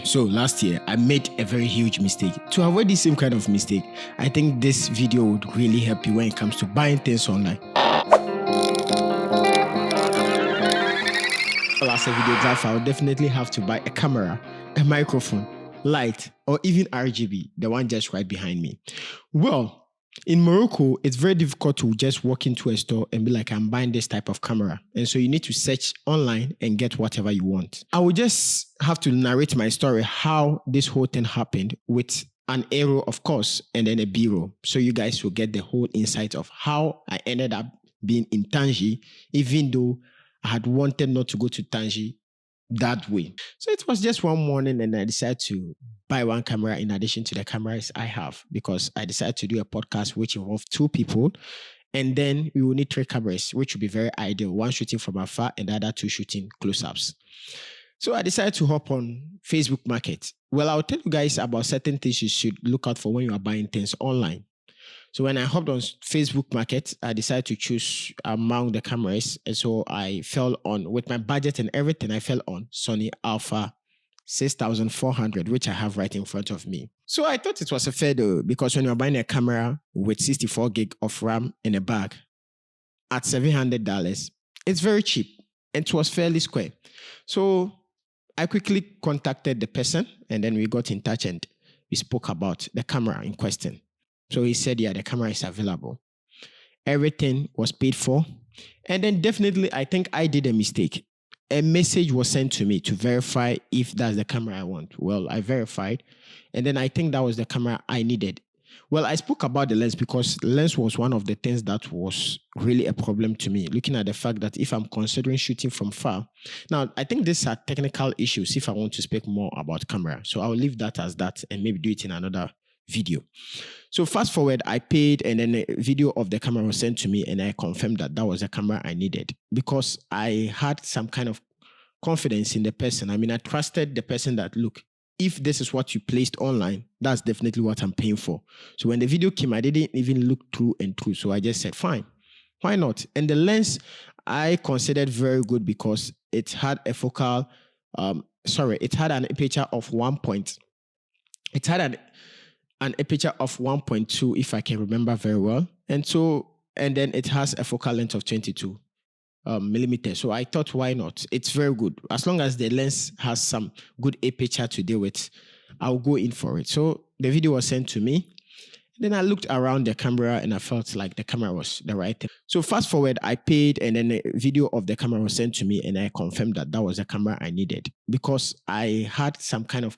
So last year, I made a very huge mistake. To avoid this same kind of mistake, I think this video would really help you when it comes to buying things online. As a videographer, I would definitely have to buy a camera, a microphone, light, or even RGB, the one just right behind me. Well, in Morocco, it's very difficult to just walk into a store and be like, I'm buying this type of camera. And so you need to search online and get whatever you want. I will just have to narrate my story, how this whole thing happened with an A roll, of course, and then a B roll. So you guys will get the whole insight of how I ended up being in Tangier, even though I had wanted not to go to Tangier that way. So it was just one morning and I decided to buy one camera in addition to the cameras I have, because I decided to do a podcast which involved two people, and then we will need three cameras, which would be very ideal, one shooting from afar and the other two shooting close-ups. So I decided to hop on Facebook Market. Well, I'll tell you guys about certain things you should look out for when you are buying things online. So when I hopped on Facebook Market, I decided to choose among the cameras. And so I fell on, with my budget and everything, I fell on Sony Alpha 6400, which I have right in front of me. So I thought it was a fair deal, because when you're buying a camera with 64 gig of RAM in a bag at $700, it's very cheap. And it was fairly square. So I quickly contacted the person and then we got in touch and we spoke about the camera in question. So he said, yeah, the camera is available. Everything was paid for. And then definitely, I think I did a mistake. A message was sent to me to verify if that's the camera I want. Well, I verified. And then I think that was the camera I needed. Well, I spoke about the lens because the lens was one of the things that was really a problem to me, looking at the fact that if I'm considering shooting from far. Now, I think these are technical issues if I want to speak more about camera. So I'll leave that as that and maybe do it in another video. So fast forward, I paid and then a video of the camera was sent to me and I confirmed that that was the camera I needed, because I had some kind of confidence in the person. I mean, I trusted the person that, look, if this is what you placed online, that's definitely what I'm paying for. So when the video came, I didn't even look through and through. So I just said, fine, why not? And the lens I considered very good because it had a focal, it had an aperture of 1.2, if I can remember very well. And then it has a focal length of 22 millimeters. So I thought, why not? It's very good. As long as the lens has some good aperture to deal with, I'll go in for it. So the video was sent to me. Then I looked around the camera and I felt like the camera was the right thing. So fast forward, I paid and then a video of the camera was sent to me and I confirmed that that was the camera I needed, because I had some kind of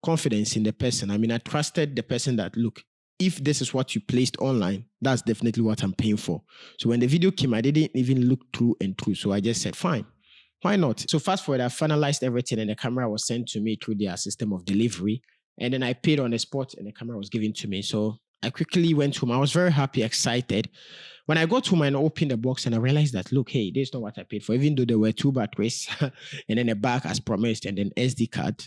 confidence in the person. I mean, I trusted the person that, look, if this is what you placed online, that's definitely what I'm paying for. So when the video came, I didn't even look through and through. So I just said, fine, why not? So fast forward, I finalized everything and the camera was sent to me through their system of delivery. And then I paid on the spot and the camera was given to me. So I quickly went home. I was very happy, excited. When I got home and opened the box and I realized that, look, hey, this is not what I paid for, even though there were 2 batteries and then a back as promised and then SD card.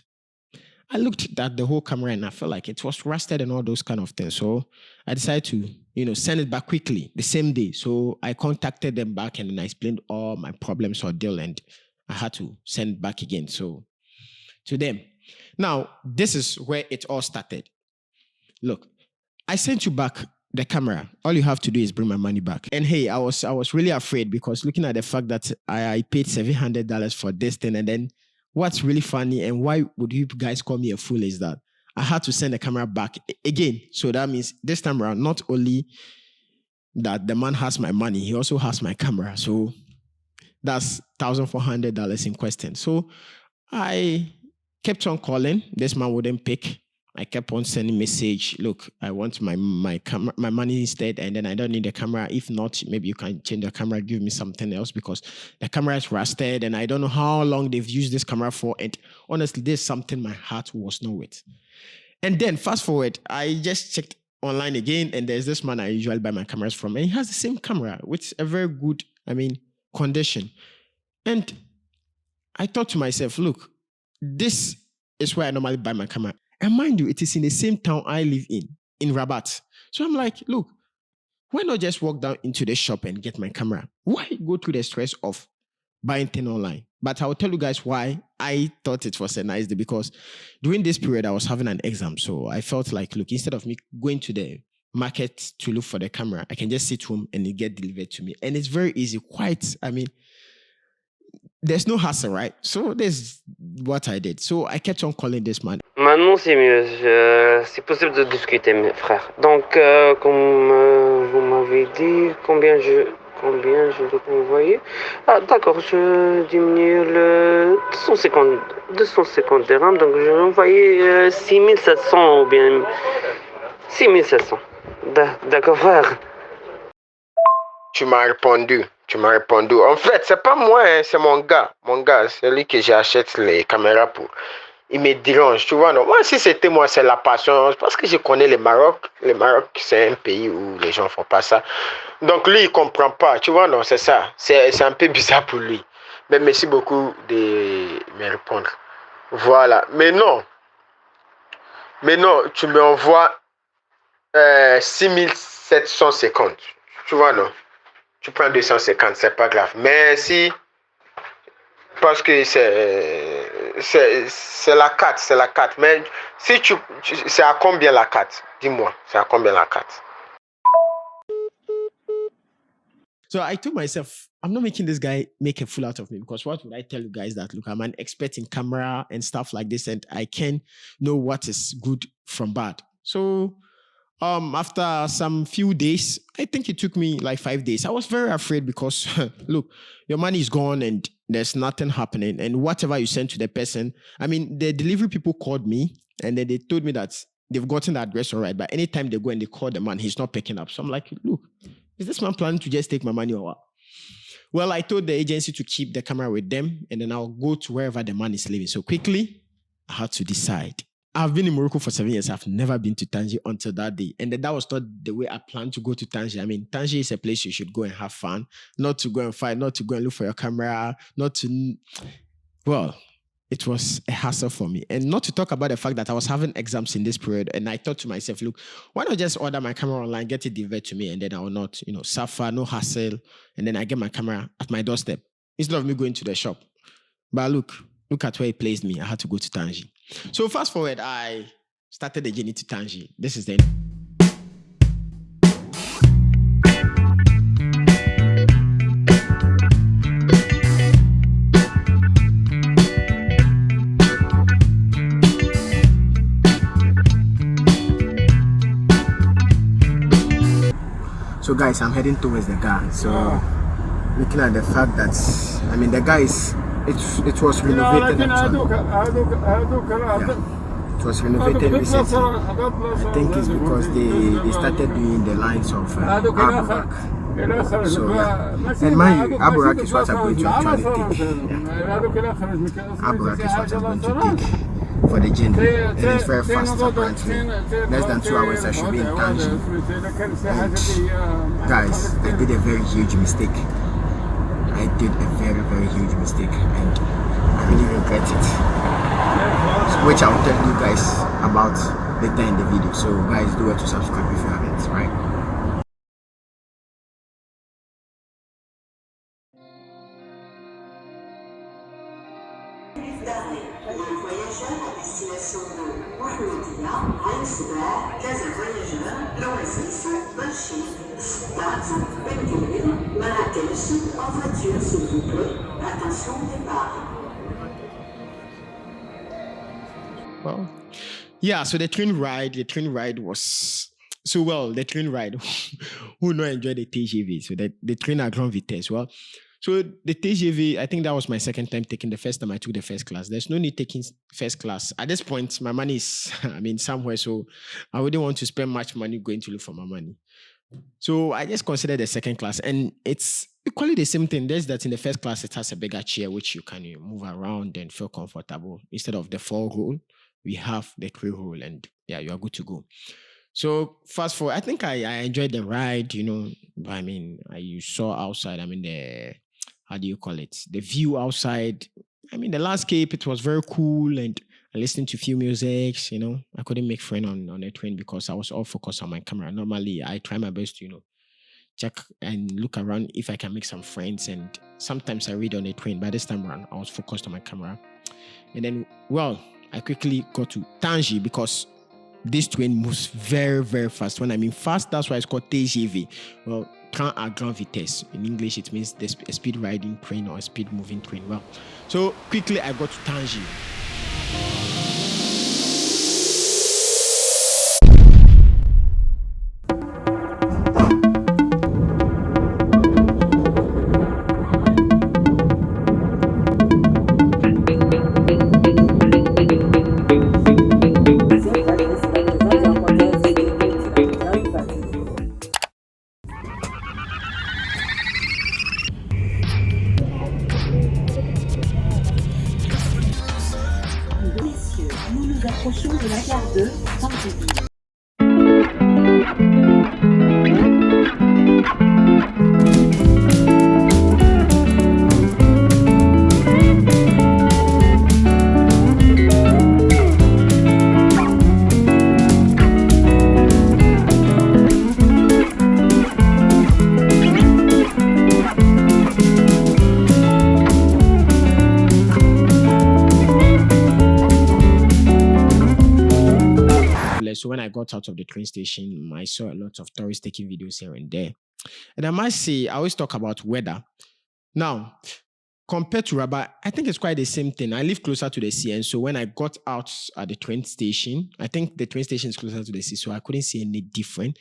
I looked at the whole camera and I felt like it was rusted and all those kind of things. So I decided to, send it back quickly the same day. So I contacted them back and then I explained all my problems or deal and I had to send it back again. So to them. Now, this is where it all started. Look, I sent you back the camera. All you have to do is bring my money back. And hey, I was really afraid, because looking at the fact that I paid $700 for this thing, and then what's really funny and why would you guys call me a fool is that I had to send the camera back again. So that means this time around, not only that the man has my money, he also has my camera. So that's $1,400 in question. So I kept on calling. This man wouldn't pick. I kept on sending message, look, I want my money instead, and then I don't need the camera. If not, maybe you can change the camera, give me something else, because the camera is rusted and I don't know how long they've used this camera for. And honestly, there's something my heart was not with. And then fast forward, I just checked online again, and there's this man I usually buy my cameras from, and he has the same camera with a very good, condition. And I thought to myself, look, this is where I normally buy my camera. And mind you, it is in the same town I live in Rabat. So I'm like, look, why not just walk down into the shop and get my camera? Why go through the stress of buying things online? But I'll tell you guys why I thought it was a nice day because during this period I was having an exam. So I felt like, look, instead of me going to the market to look for the camera, I can just sit home and it get delivered to me. And it's very easy, there's no hassle, right? So there's what I did. So I kept on calling this man. Maintenant, c'est mieux. C'est possible de discuter, mes frères. Donc, comme vous m'avez dit, combien je dois envoyer? Ah, d'accord, je diminue le 250 dirhams. Donc, je vais envoyer 6700 ou bien 6700. D'accord, frère. Tu m'as répondu. En fait, c'est pas moi, hein, c'est mon gars. C'est lui que j'achète les caméras pour. Il me dérange, tu vois, non. Moi, si c'était moi, c'est la passion. Parce que je connais le Maroc. Le Maroc, c'est un pays où les gens font pas ça. Donc, lui, il comprend pas, tu vois, non, c'est ça. C'est un peu bizarre pour lui. Mais merci beaucoup de me répondre. Voilà. Mais non, tu me envoies 6750. Tu vois, non. Tu prends 250, c'est pas grave. Merci. Parce que c'est la 4. Mais si c'est à combien la 4? Dis-moi, c'est à combien la 4? So I told myself, I'm not making this guy make a fool out of me, because what would I tell you guys that, look, I'm an expert in camera and stuff like this, and I can know what is good from bad. So after some few days, I think it took me like 5 days. I was very afraid because look, your money is gone and there's nothing happening. And whatever you send to the person, I mean, the delivery people called me and then they told me that they've gotten the address all right, but anytime they go and they call the man, he's not picking up. So I'm like, look, is this man planning to just take my money or what? Well, I told the agency to keep the camera with them and then I'll go to wherever the man is living. So quickly, I had to decide. I've been in Morocco for 7 years. I've never been to Tangier until that day. And that was not the way I planned to go to Tangier. I mean, Tangier is a place you should go and have fun, not to go and fight, not to go and look for your camera, well, it was a hassle for me. And not to talk about the fact that I was having exams in this period. And I thought to myself, look, why not just order my camera online, get it delivered to me, and then I will not, suffer, no hassle. And then I get my camera at my doorstep instead of me going to the shop. But look at where it placed me. I had to go to Tangier. So fast forward, I started the journey to Tangier. This is the So guys, I'm heading towards the guy. So looking at the fact that, I mean, the guy is, it was renovated actually. Yeah. It was renovated recently. I think it's because they started doing the lines of Aburak. So yeah. And mind you, Aburak is what I'm going to actually take. Yeah. Aburak is what I'm going to take for the journey. And it's very fast apparently. Less than 2 hours I should be in Tangier. And guys, I did a very huge mistake. I did a very, very huge mistake and I really regret it, which I'll tell you guys about later in the video. So guys, do it to subscribe if you haven't, right? Well, yeah, so the train ride was so well. The train ride, who not enjoy the TGV? So the train at Grand Vitesse. Well, so the TGV, I think that was my second time taking. The first time I took the first class. There's no need taking first class. At this point, my money is, somewhere. So I wouldn't want to spend much money going to look for my money. So I just considered the second class, and it's equally the same thing. There's that in the first class, it has a bigger chair which you can move around and feel comfortable. Instead of the 4-row, we have the 3-row, and yeah, you are good to go. So fast forward, I think I enjoyed the ride, but you saw outside, how do you call it? The view outside. The landscape, it was very cool, and I listened to a few musics, I couldn't make friend on the train because I was all focused on my camera. Normally, I try my best to, check and look around if I can make some friends. And sometimes I read on the train. By this time around, I was focused on my camera. And then, I quickly got to Tangier because this train moves very, very fast. When I mean fast, that's why it's called TGV. Well, train à grande vitesse. In English, it means the speed riding train or a speed moving train. Well, so quickly I got to Tangier. Nous nous approchons de la gare de Tangier. So when I got out of the train station, I saw a lot of tourists taking videos here and there. And I must say, I always talk about weather. Now, compared to Rabat, I think it's quite the same thing. I live closer to the sea. And so when I got out at the train station, I think the train station is closer to the sea. So I couldn't see any different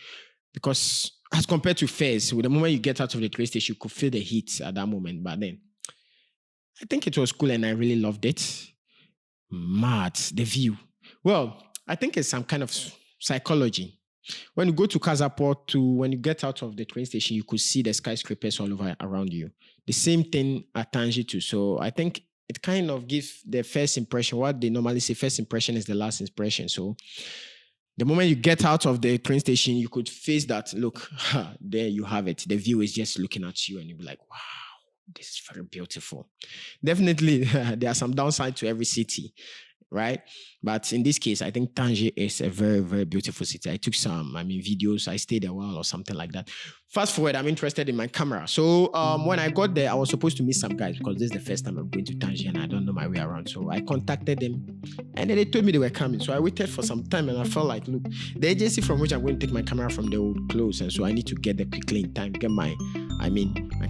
because as compared to Fez, with the moment you get out of the train station, you could feel the heat at that moment. But then I think it was cool and I really loved it. Mad, the view. Well, I think it's some kind of psychology. When you go to Casaport, when you get out of the train station, you could see the skyscrapers all over around you. The same thing at Tangier too. So I think it kind of gives the first impression. What they normally say, first impression is the last impression. So the moment you get out of the train station, you could face that. Look, there you have it. The view is just looking at you, and you'll be like, wow, this is very beautiful. Definitely, there are some downside to every city, right? But in this case, I think Tangier is a very, very beautiful city. I took some, videos. I stayed a while or something like that. Fast forward, I'm interested in my camera. So when I got there, I was supposed to meet some guys because this is the first time I'm going to Tangier and I don't know my way around. So I contacted them and then they told me they were coming. So I waited for some time and I felt like, look, the agency from which I'm going to take my camera from, they would close. And so I need to get there quickly in time, get my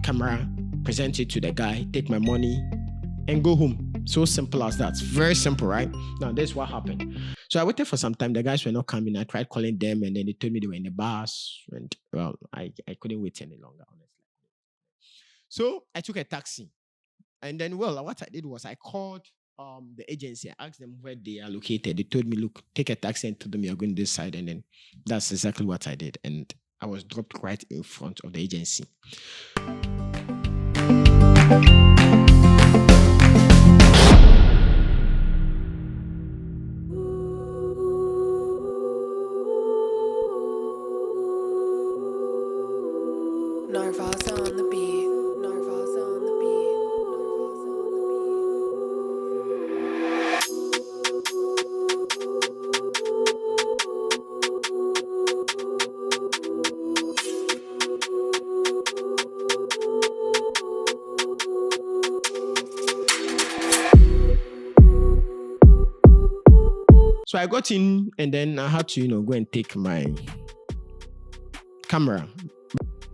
camera, present it to the guy, take my money and go home. So simple as that. Very simple, right? Now, this is what happened. So I waited for some time. The guys were not coming. I tried calling them and then they told me they were in the bus. And well, I couldn't wait any longer, honestly. So I took a taxi. And then, what I did was I called the agency. I asked them where they are located. They told me, look, take a taxi and tell them you're going this side. And then that's exactly what I did. And I was dropped right in front of the agency. Narvaza on the beat. Narvaza on the beat. So I got in and then I had to, go and take my camera.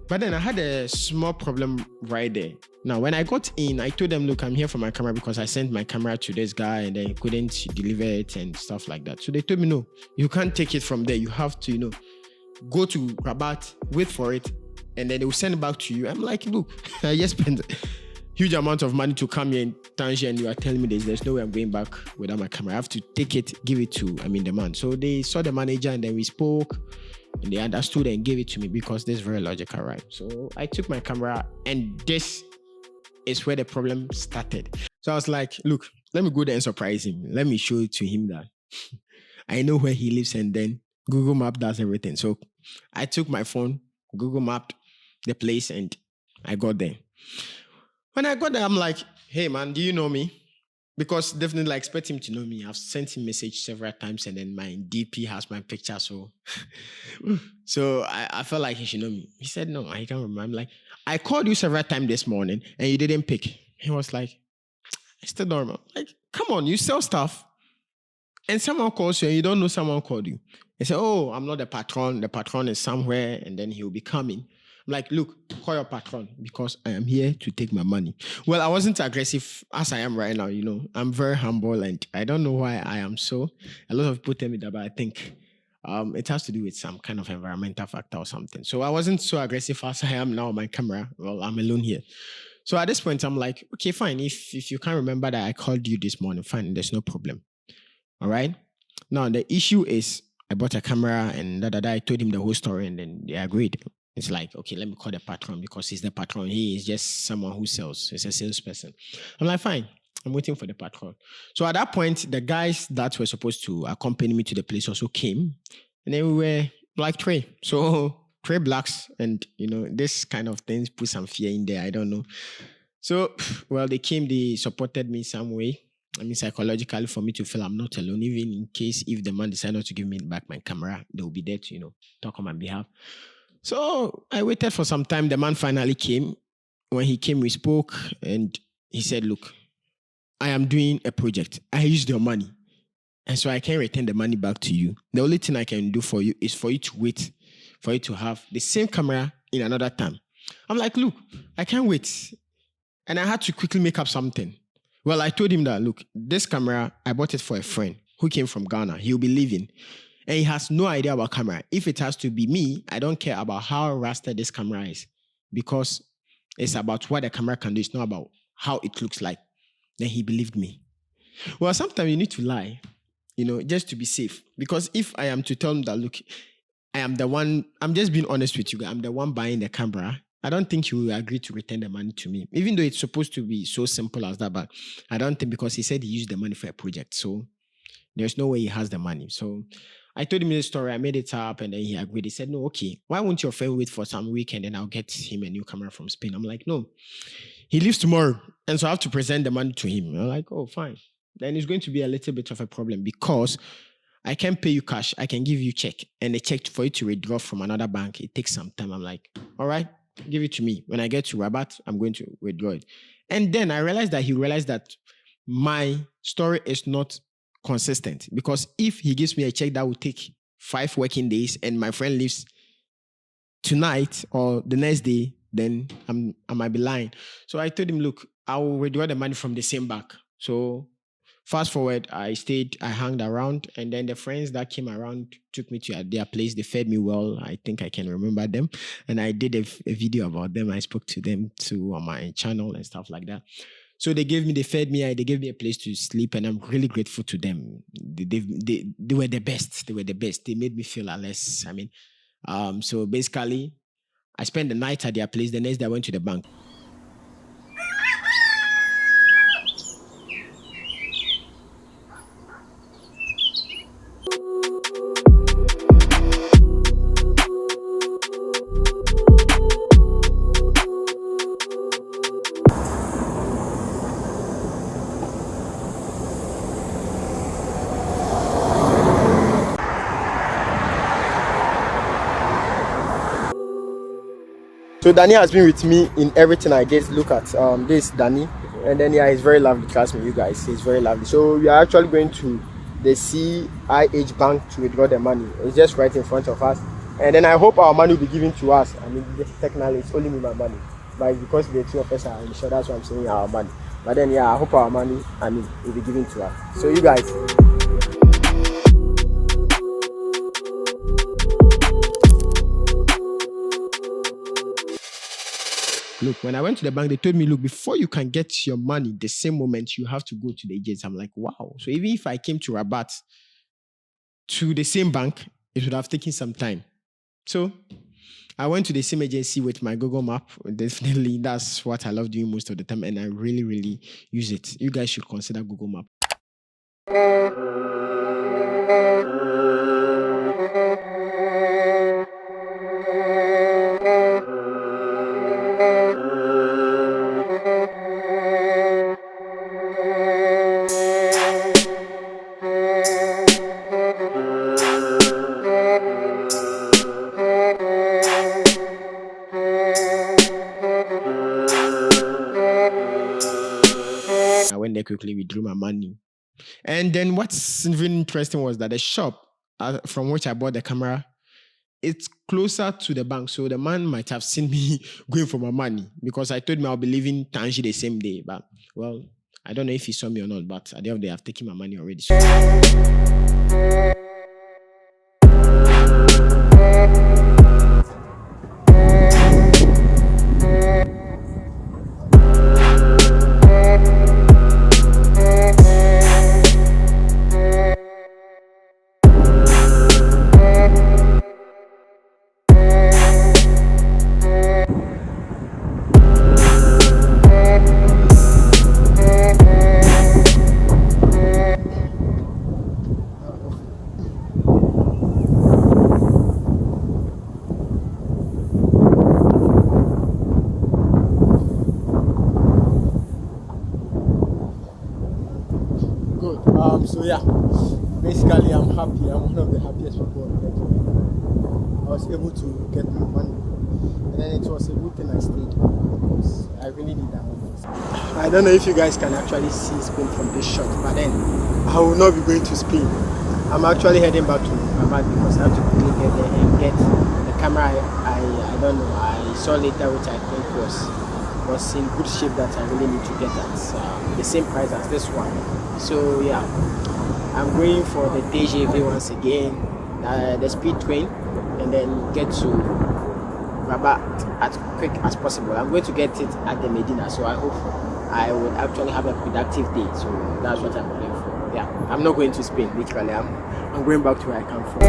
But then I had a small problem right there. Now, when I got in, I told them, look, I'm here for my camera because I sent my camera to this guy and then he couldn't deliver it and stuff like that. So they told me, no, you can't take it from there. You have to, go to Rabat, wait for it, and then they will send it back to you. I'm like, look, I just spent a huge amount of money to come here in Tangier and you are telling me there's no way I'm going back without my camera. I have to take it, give it to, the man. So they saw the manager and then we spoke. And they understood and gave it to me because this is very logical, right? So I took my camera and this is where the problem started. So I was like, look, let me go there and surprise him. Let me show it to him that I know where he lives and then Google Map does everything. So I took my phone, Google mapped the place and I got there. When I got there, I'm like, hey man, do you know me? because definitely I expect him to know me. I've sent him message several times, and then my DP has my picture. So I felt like he should know me. He said no, he can't remember. I'm like, I called you several times this morning and you didn't pick. He was like, I still don't remember. Like, come on, you sell stuff and someone calls you and you don't know someone called you. He said, oh, I'm not the patron. The patron is somewhere and then he'll be coming. I'm like, look, call your patron because I am here to take my money. Well, I wasn't aggressive as I am right now, you know. I'm very humble and I don't know why I am so. A lot of people tell me that, but I think it has to do with some kind of environmental factor or something. So I wasn't so aggressive as I am now on my camera. Well, I'm alone here. So at this point, I'm like, okay, fine. If you can't remember that I called you this morning, fine, there's no problem. All right. Now the issue is I bought a camera and I told him the whole story and then they agreed. It's like, okay, let me call the patron because he's the patron. He is just someone who sells. He's a salesperson. I'm like, fine. I'm waiting for the patron. So at that point, the guys that were supposed to accompany me to the place also came. And then we were like three. So three blacks and, you know, this kind of things put some fear in there. I don't know. So, well, they came, they supported me some way. I mean, psychologically, for me to feel I'm not alone, even in case if the man decided not to give me back my camera, they will be there to, you know, talk on my behalf. So I waited for some time. The man finally came. When he came, we spoke and he said, look, I am doing a project. I used your money. And so I can't return the money back to you. The only thing I can do for you is for you to wait, for you to have the same camera in another time. I'm like, look, I can't wait. And I had to quickly make up something. Well, I told him that, look, this camera, I bought it for a friend who came from Ghana. He'll be leaving. And he has no idea about camera. If it has to be me, I don't care about how rusted this camera is because it's about what the camera can do. It's not about how it looks like. Then he believed me. Well, sometimes you need to lie, you know, just to be safe. Because if I am to tell him that, look, I am the one, I'm just being honest with you, I'm the one buying the camera, I don't think he will agree to return the money to me. Even though it's supposed to be so simple as that, but I don't think because he said he used the money for a project. So there's no way he has the money. So I told him the story, I made it up, and then he agreed. He said, no, okay, why won't your friend wait for some week and then I'll get him a new camera from Spain? I'm like, no, he leaves tomorrow. And so I have to present the money to him. I'm like, oh, fine. Then it's going to be a little bit of a problem because I can pay you cash. I can give you check. And the check for you to withdraw from another bank, it takes some time. I'm like, all right, give it to me. When I get to Rabat, I'm going to withdraw it. And then I realized that he realized that my story is not consistent because if he gives me a check that will take 5 working days and my friend leaves tonight or the next day, then I might be lying. So I told him, look, I will withdraw the money from the same bank. So fast forward, I stayed, I hung around, and then the friends that came around took me to their place. They fed me well. I think I can remember them. And I did a video about them. I spoke to them too on my channel and stuff like that. So they fed me, they gave me a place to sleep, and I'm really grateful to them. They were the best. They were the best. They made me feel at less. I mean, so basically, I spent the night at their place. The next day I went to the bank. So Danny has been with me in everything I did. Look at this Danny, and then yeah, he's very lovely. Trust me, you guys, he's very lovely. So we are actually going to the CIH bank to withdraw the money. It's just right in front of us, and then I hope our money will be given to us. I mean, technically it's only me my money, but because the two of us are insured, that's why I'm saying our money. But then yeah, I hope our money, I mean, will be given to us. So you guys. Look, when I went to the bank, they told me, look, before you can get your money the same moment, you have to go to the agents. I'm like, wow. So even if I came to Rabat to the same bank, it would have taken some time. So I went to the same agency with my Google Map. Definitely, that's what I love doing most of the time. And I really, really use it. You guys should consider Google Map. quickly withdrew my money. And then what's even interesting was that the shop from which I bought the camera, it's closer to the bank. So the man might have seen me going for my money because I told him I'll be leaving Tangier the same day. But, well, I don't know if he saw me or not, but at the end of the day, I've taken my money already. So, good. So yeah, basically I'm happy. I'm one of the happiest people on earth. I was able to get my money, and then it was a good thing I stayed because I really need that money. I don't know if you guys can actually see Spain from this shot, but then I will not be going to Spain. I'm actually heading back to Rabat because I have to quickly get there and get the camera. I don't know. I saw later, which I think was in good shape that I really need to get at the same price as this one. So yeah, I'm going for the TGV once again, the speed train, and then get to Rabat as quick as possible. I'm going to get it at the Medina, so I hope I will actually have a productive day. So that's what I'm going for. Yeah, I'm not going to Spain, literally. I'm going back to where I come from.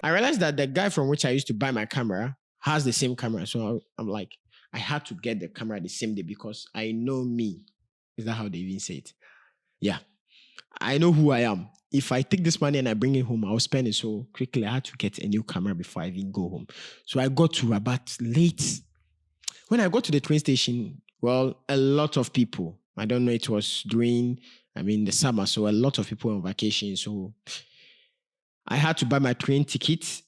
I realized that the guy from which I used to buy my camera has the same camera. So I'm like, I had to get the camera the same day because I know me. Is that how they even say it? Yeah. I know who I am. If I take this money and I bring it home, I'll spend it. So quickly, I had to get a new camera before I even go home. So I got to Rabat late. When I got to the train station, well, a lot of people, I don't know, it was during, the summer. So a lot of people were on vacation. So I had to buy my train ticket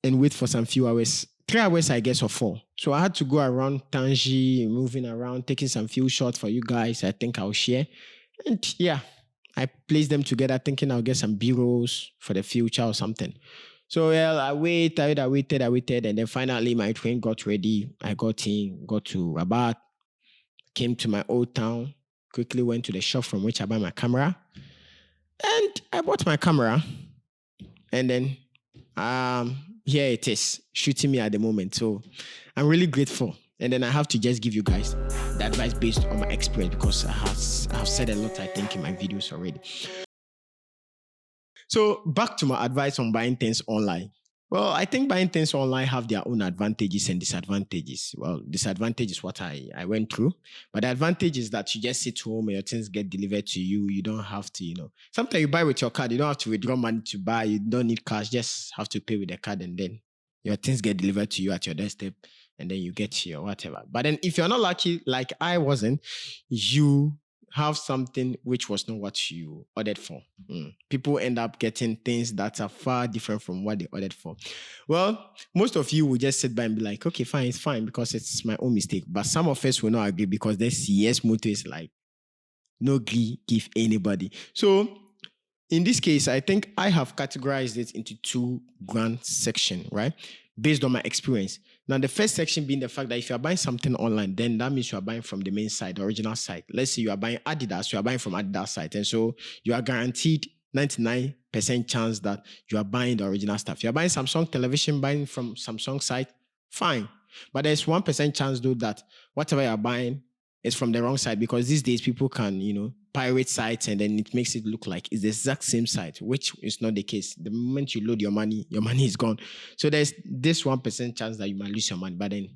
and wait for some few hours. 3 hours, I guess, or 4. So I had to go around Tangier, moving around, taking some few shots for you guys. I think I'll share. And yeah, I placed them together thinking I'll get some B-rolls for the future or something. So well, I waited. And then finally my train got ready. I got in, got to Rabat, came to my old town, quickly went to the shop from which I buy my camera. And I bought my camera. And then here it is, shooting me at the moment. So I'm really grateful. And then I have to just give you guys the advice based on my experience because I have said a lot, I think, in my videos already. So back to my advice on buying things online. Well, I think buying things online have their own advantages and disadvantages. Well, disadvantage is what I went through. But the advantage is that you just sit home and your things get delivered to you. You don't have to, sometimes you buy with your card. You don't have to withdraw money to buy. You don't need cash. Just have to pay with the card and then your things get delivered to you at your doorstep and then you get your whatever. But then if you're not lucky, like I wasn't, you have something which was not what you ordered for. People end up getting things that are far different from what they ordered for. Well, most of you will just sit by and be like, okay, fine, it's fine because it's my own mistake. But some of us will not agree because their CS motto is like, no give anybody. So in this case, I think I have categorized it into 2 grand sections, right? Based on my experience. Now, the first section being the fact that if you are buying something online, then that means you are buying from the main site, the original site. Let's say you are buying Adidas, you are buying from Adidas site. And so you are guaranteed 99% chance that you are buying the original stuff. You are buying Samsung television, buying from Samsung site, fine. But there's 1% chance though that whatever you are buying is from the wrong side because these days people can, pirate sites and then it makes it look like it's the exact same site, which is not the case. The moment you load your money is gone. So there's this 1% chance that you might lose your money. But then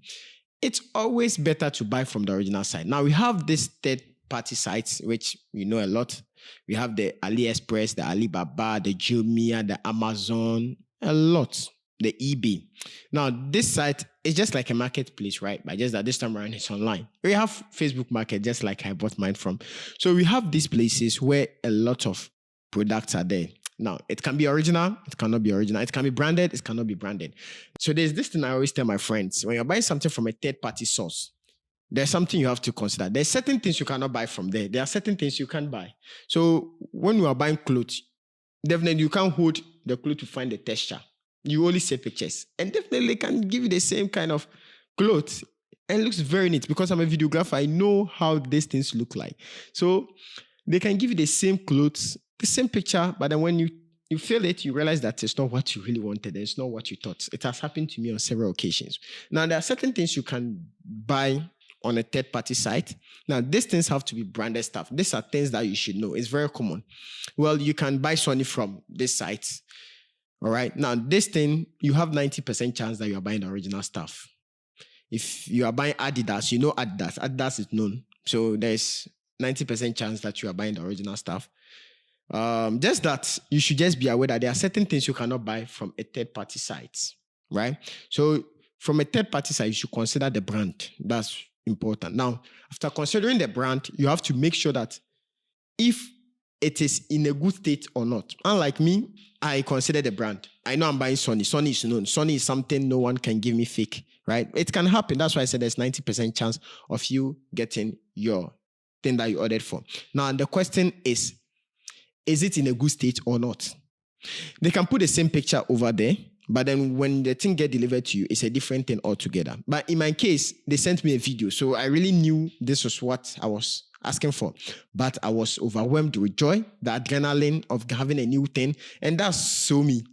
it's always better to buy from the original site. Now we have this third-party sites, which we know a lot. We have the AliExpress, the Alibaba, the Jumia, the Amazon, a lot. The eBay. Now, this site is just like a marketplace, right? But just that this time around it's online. We have Facebook Market, just like I bought mine from. So we have these places where a lot of products are there. Now, it can be original, it cannot be original. It can be branded, it cannot be branded. So there's this thing I always tell my friends. When you're buying something from a third-party source, there's something you have to consider. There's certain things you cannot buy from there. There are certain things you can't buy. So when you are buying clothes, definitely you can't hold the clothes to find the texture. You only see pictures. And definitely can give you the same kind of clothes. And it looks very neat because I'm a videographer. I know how these things look like. So they can give you the same clothes, the same picture, but then when you feel it, you realize that it's not what you really wanted. It's not what you thought. It has happened to me on several occasions. Now, there are certain things you can buy on a third-party site. Now, these things have to be branded stuff. These are things that you should know. It's very common. Well, you can buy Sony from this site. All right. Now, this thing, you have 90% chance that you are buying the original stuff. If you are buying Adidas, you know Adidas. Adidas is known. So there's 90% chance that you are buying the original stuff. Just that you should just be aware that there are certain things you cannot buy from a third-party site, right? So from a third-party site, you should consider the brand. That's important. Now, after considering the brand, you have to make sure that if it is in a good state or not. Unlike me, I consider the brand. I know I'm buying Sony. Sony is known. Sony is something no one can give me fake, right? It can happen. That's why I said there's 90% chance of you getting your thing that you ordered for. Now, the question is it in a good state or not? They can put the same picture over there, but then when the thing gets delivered to you, it's a different thing altogether. But in my case, they sent me a video, so I really knew this was what I was asking for. But I was overwhelmed with joy, the adrenaline of having a new thing, and that's so me,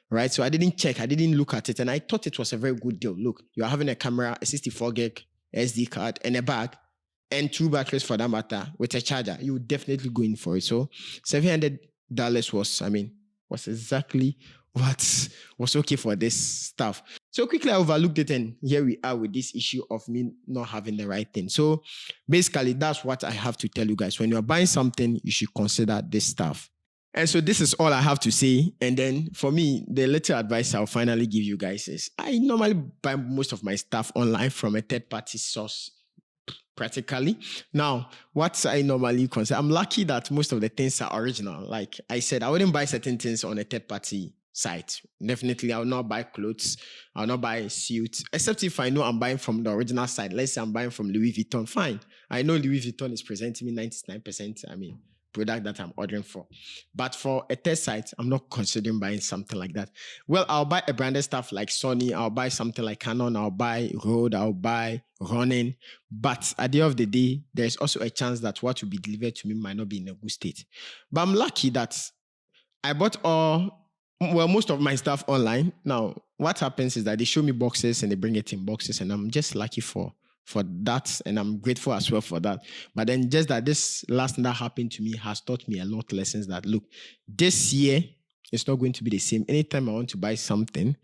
right? So I didn't check, I didn't look at it, and I thought it was a very good deal. Look, you're having a camera, a 64 gig SD card, and a bag, and 2 batteries for that matter, with a charger. You would definitely go in for it. So $700 was exactly what was okay for this stuff. So quickly I overlooked it, and here we are with this issue of me not having the right thing. So basically that's what I have to tell you guys. When you're buying something, you should consider this stuff. And so this is all I have to say. And then for me, the little advice I'll finally give you guys is I normally buy most of my stuff online from a third-party source. Practically. Now, what I normally consider, I'm lucky that most of the things are original. Like I said, I wouldn't buy certain things on a third-party site. Definitely, I will not buy clothes. I will not buy suits, except if I know I'm buying from the original site. Let's say I'm buying from Louis Vuitton. Fine. I know Louis Vuitton is presenting me 99%, product that I'm ordering for. But for a test site, I'm not considering buying something like that. Well, I'll buy a branded stuff like Sony. I'll buy something like Canon. I'll buy Rode. I'll buy Ronin. But at the end of the day, there's also a chance that what will be delivered to me might not be in a good state. But I'm lucky that I bought most of my stuff online. Now, what happens is that they show me boxes and they bring it in boxes, and I'm just lucky for that, and I'm grateful as well for that. But then just that this last thing that happened to me has taught me a lot of lessons that, look, this year, it's not going to be the same. Anytime I want to buy something,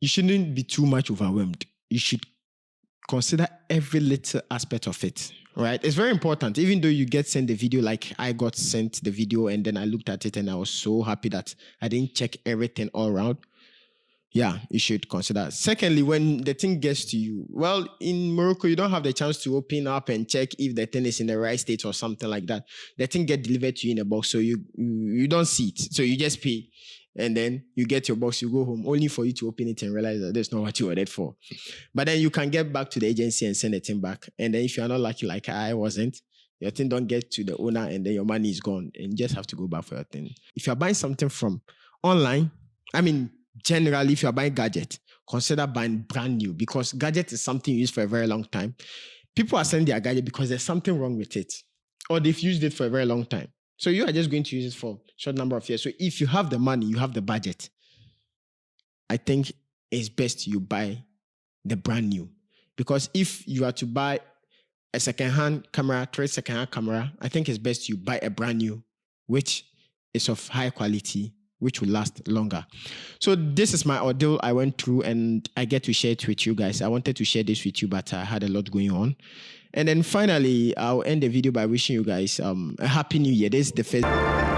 you shouldn't be too much overwhelmed. You should consider every little aspect of it, right? It's very important. Even though you get sent the video, like I got sent the video and then I looked at it and I was so happy that I didn't check everything all around. Yeah, you should consider. Secondly, when the thing gets to you, well, in Morocco, you don't have the chance to open up and check if the thing is in the right state or something like that. The thing gets delivered to you in a box, so you don't see it. So you just pay, and then you get your box, you go home, only for you to open it and realize that that's not what you ordered for. But then you can get back to the agency and send the thing back. And then if you're not lucky like I wasn't, your thing don't get to the owner and then your money is gone and you just have to go back for your thing. If you're buying something from online, generally, if you're buying gadget, consider buying brand new, because gadget is something you use for a very long time. People are selling their gadget because there's something wrong with it, or they've used it for a very long time. So you are just going to use it for a short number of years. So if you have the money, you have the budget, I think it's best you buy the brand new. Because if you are to buy a second-hand camera, trade second-hand camera, I think it's best you buy a brand new, which is of high quality, which will last longer. So this is my ordeal I went through, and I get to share it with you guys. I wanted to share this with you, but I had a lot going on. And then finally, I'll end the video by wishing you guys a happy new year. This is the first...